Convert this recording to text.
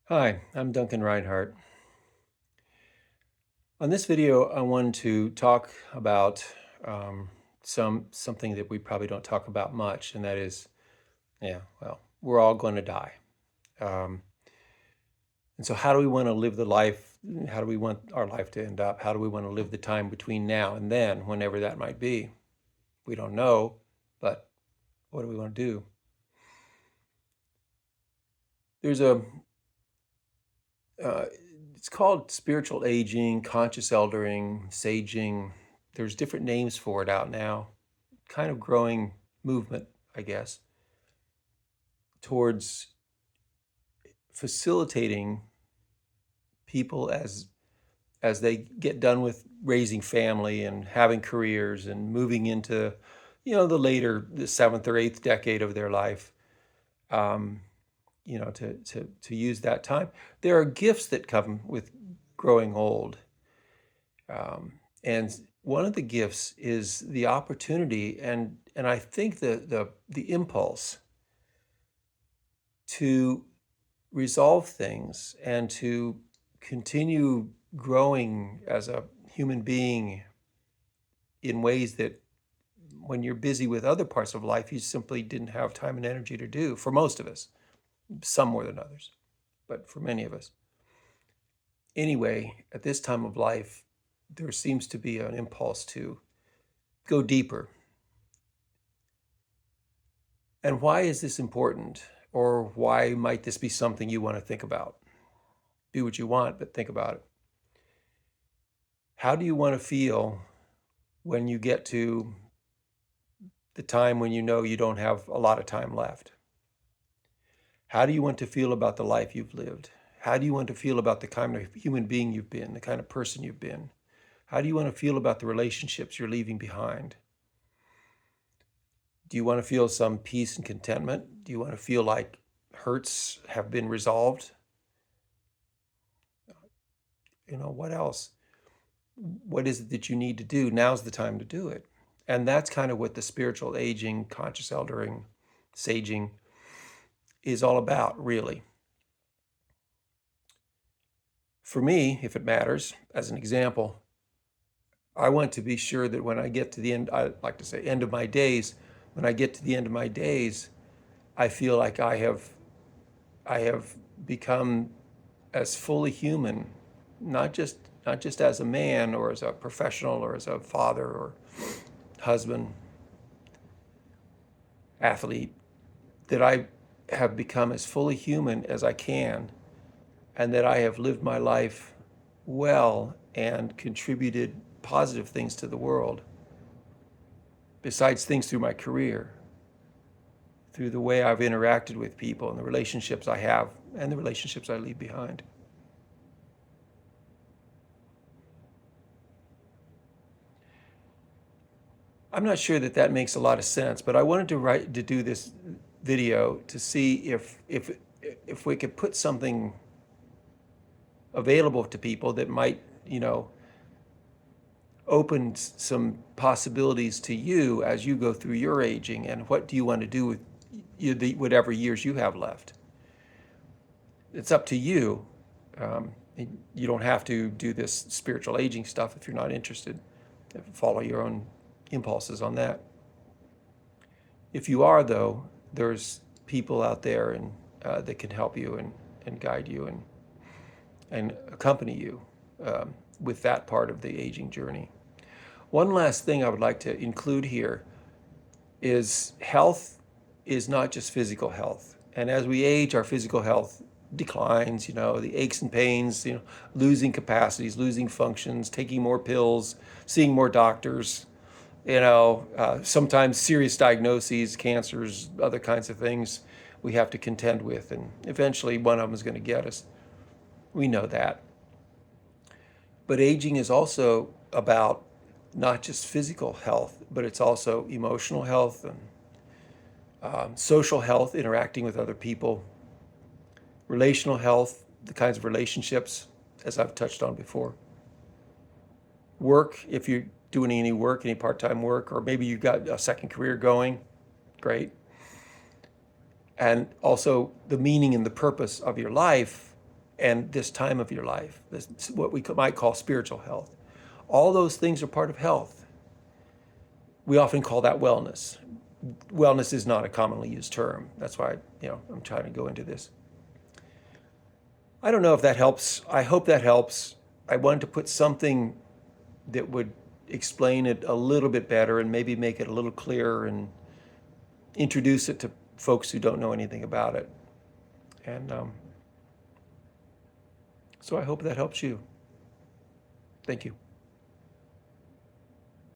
Hi, I'm Duncan Reinhardt. On this video, I wanted to talk about um, something that we probably don't talk about much, and that is, we're all going to die. Um, and so, how do we want to live the life? How do we want our life to end up? How do we want to live the time between now and then, whenever that might be? We don't know, but what do we want to do? There's a uh, it's called spiritual aging, conscious eldering, saging. There's different names for it out now. Kind of growing movement, I guess, towards facilitating people as they get done with raising family and having careers and moving into, the seventh or eighth decade of their life. Um, to use that time. There are gifts that come with growing old. And one of the gifts is the opportunity and I think the impulse to resolve things and to continue growing as a human being in ways that when you're busy with other parts of life, you simply didn't have time and energy to do for most of us, some more than others, but for many of us. Anyway, at this time of life, there seems to be an impulse to go deeper. And why is this important? Or why might this be something you want to think about? Do what you want, but think about it. How do you want to feel when you get to the time when you know you don't have a lot of time left? How do you want to feel about the life you've lived? How do you want to feel about the kind of human being you've been, the kind of person you've been? How do you want to feel about the relationships you're leaving behind? Do you want to feel some peace and contentment? Do you want to feel like hurts have been resolved? What else? What is it that you need to do? Now's the time to do it. And that's kind of what the spiritual aging, conscious eldering, saging is all about, really. For me, if it matters, as an example, I want to be sure that when I get to the end, I like to say end of my days, when I get to the end of my days, I feel like I have become as fully human, not just as a man or as a professional or as a father or husband, athlete, that I have become as fully human as I can, and that I have lived my life well and contributed positive things to the world, besides things through my career, through the way I've interacted with people and the relationships I have and the relationships I leave behind. I'm not sure that that makes a lot of sense, but I wanted to do this video to see if we could put something available to people that might, open some possibilities to you as you go through your aging, and what do you want to do with whatever years you have left. It's up to you. Um, you don't have to do this spiritual aging stuff if you're not interested. Follow your own impulses on that. If you are, though, there's people out there that can help you and guide you and accompany you with that part of the aging journey. One last thing I would like to include here is health is not just physical health. And as we age, our physical health declines, the aches and pains, losing capacities, losing functions, taking more pills, seeing more doctors, sometimes serious diagnoses, cancers, other kinds of things we have to contend with. And eventually one of them is going to get us. We know that. But aging is also about not just physical health, but it's also emotional health and social health, interacting with other people, relational health, the kinds of relationships, as I've touched on before. Work, if you're doing any work, any part-time work, or maybe you've got a second career going, great. And also the meaning and the purpose of your life and this time of your life, this what we might call spiritual health. All those things are part of health. We often call that wellness. Wellness is not a commonly used term. That's why I'm trying to go into this. I don't know if that helps. I hope that helps. I wanted to put something that would explain it a little bit better and maybe make it a little clearer and introduce it to folks who don't know anything about it. And so I hope that helps you. Thank you.